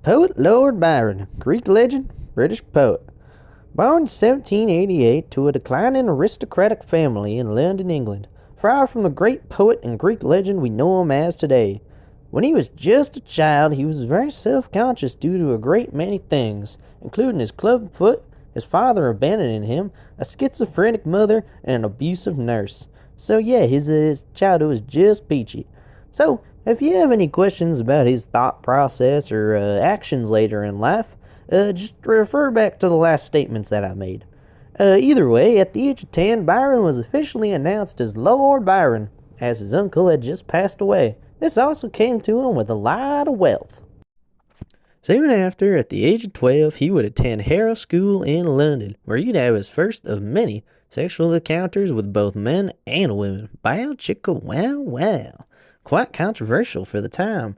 Poet Lord Byron, Greek legend, British poet. Born 1788 to a declining aristocratic family in London, England, far from the great poet and Greek legend we know him as today. When he was just a child, he was very self-conscious due to a great many things, including his club foot, his father abandoning him, a schizophrenic mother, and an abusive nurse. So yeah, his childhood was just peachy. So, if you have any questions about his thought process or actions later in life, just refer back to the last statements that I made. Either way, at the age of 10, Byron was officially announced as Lord Byron, as his uncle had just passed away. This also came to him with a lot of wealth. Soon after, at the age of 12, he would attend Harrow School in London, where he'd have his first of many sexual encounters with both men and women. Bow chicka wow wow. Quite controversial for the time.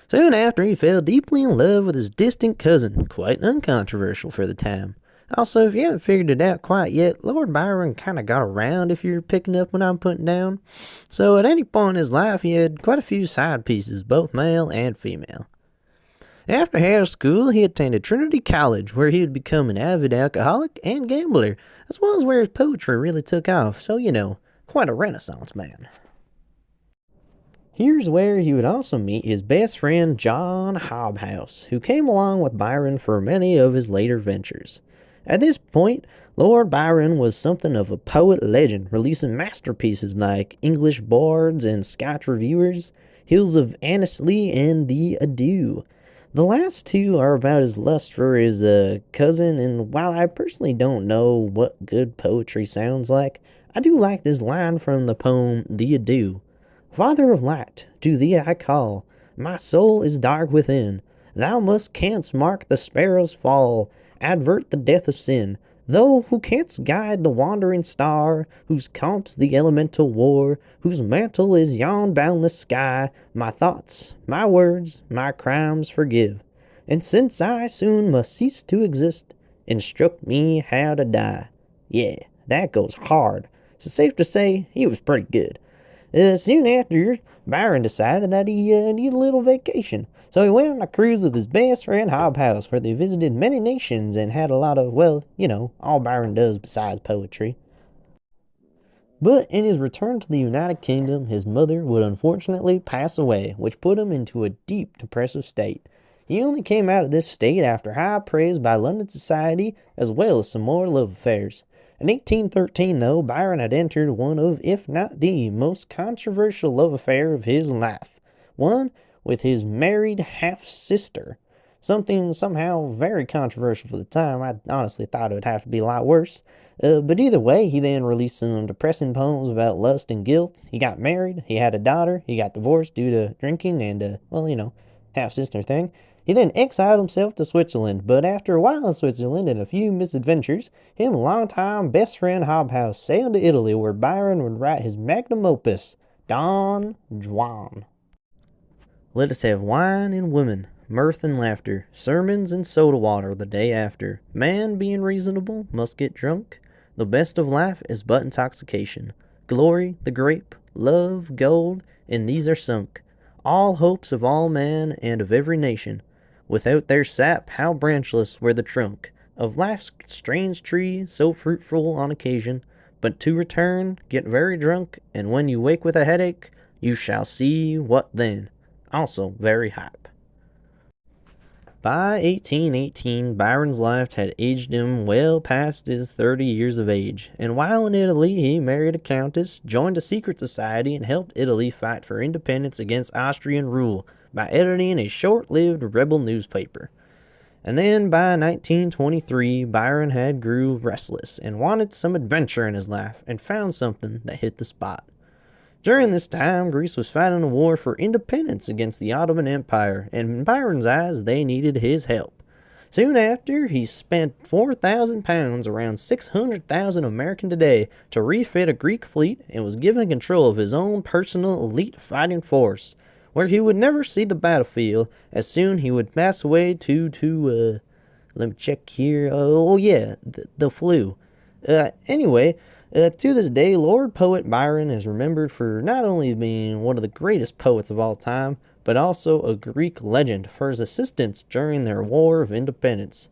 Soon after, he fell deeply in love with his distant cousin, quite uncontroversial for the time. Also, if you haven't figured it out quite yet, Lord Byron kind of got around, if you're picking up what I'm putting down. So at any point in his life, he had quite a few side pieces, both male and female. After Harrow School, he attended Trinity College, where he would become an avid alcoholic and gambler, as well as where his poetry really took off, so quite a Renaissance man. Here's where he would also meet his best friend John Hobhouse, who came along with Byron for many of his later ventures. At this point, Lord Byron was something of a poet legend, releasing masterpieces like English Bards and Scotch Reviewers, Hills of Annesley, and The Adieu. The last two are about his lust for his cousin, and while I personally don't know what good poetry sounds like, I do like this line from the poem The Adieu. Father of light, to thee I call, my soul is dark within, thou must canst mark the sparrow's fall, advert the death of sin, thou who canst guide the wandering star, whose comp's the elemental war, whose mantle is yon boundless sky, my thoughts, my words, my crimes forgive, and since I soon must cease to exist, instruct me how to die. Yeah, that goes hard, so safe to say he was pretty good. Soon after, Byron decided that he needed a little vacation, so he went on a cruise with his best friend Hobhouse, where they visited many nations and had a lot of, all Byron does besides poetry. But in his return to the United Kingdom, his mother would unfortunately pass away, which put him into a deep depressive state. He only came out of this state after high praise by London society, as well as some more love affairs. In 1813, though, Byron had entered one of, if not the most controversial love affair of his life. One with his married half-sister. Something somehow very controversial for the time. I honestly thought it would have to be a lot worse. But either way, he then released some depressing poems about lust and guilt. He got married, he had a daughter, he got divorced due to drinking and, half-sister thing. He then exiled himself to Switzerland, but after a while in Switzerland and a few misadventures, him and longtime best friend Hobhouse sailed to Italy, where Byron would write his magnum opus, Don Juan. Let us have wine and women, mirth and laughter, sermons and soda water the day after. Man, being reasonable, must get drunk. The best of life is but intoxication. Glory, the grape, love, gold, in these are sunk. All hopes of all man and of every nation. Without their sap, how branchless were the trunk of life's strange tree, so fruitful on occasion. But to return, get very drunk, and when you wake with a headache, you shall see what then. Also very hype. By 1818, Byron's life had aged him well past his 30 years of age, and while in Italy he married a countess, joined a secret society, and helped Italy fight for independence against Austrian rule by editing a short-lived rebel newspaper. And then by 1923, Byron had grew restless and wanted some adventure in his life, and found something that hit the spot. During this time, Greece was fighting a war for independence against the Ottoman Empire, and in Byron's eyes, they needed his help. Soon after, he spent £4,000, around 600,000 American today, to refit a Greek fleet, and was given control of his own personal elite fighting force, where he would never see the battlefield, as soon he would pass away let me check here, the flu. Anyway, to this day, Lord Poet Byron is remembered for not only being one of the greatest poets of all time, but also a Greek legend for his assistance during their War of Independence,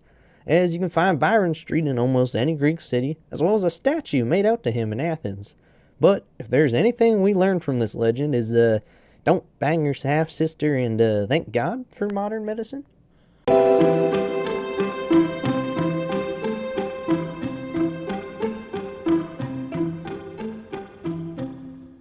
as you can find Byron Street in almost any Greek city, as well as a statue made out to him in Athens. But if there's anything we learned from this legend is, don't bang your half-sister and thank God for modern medicine.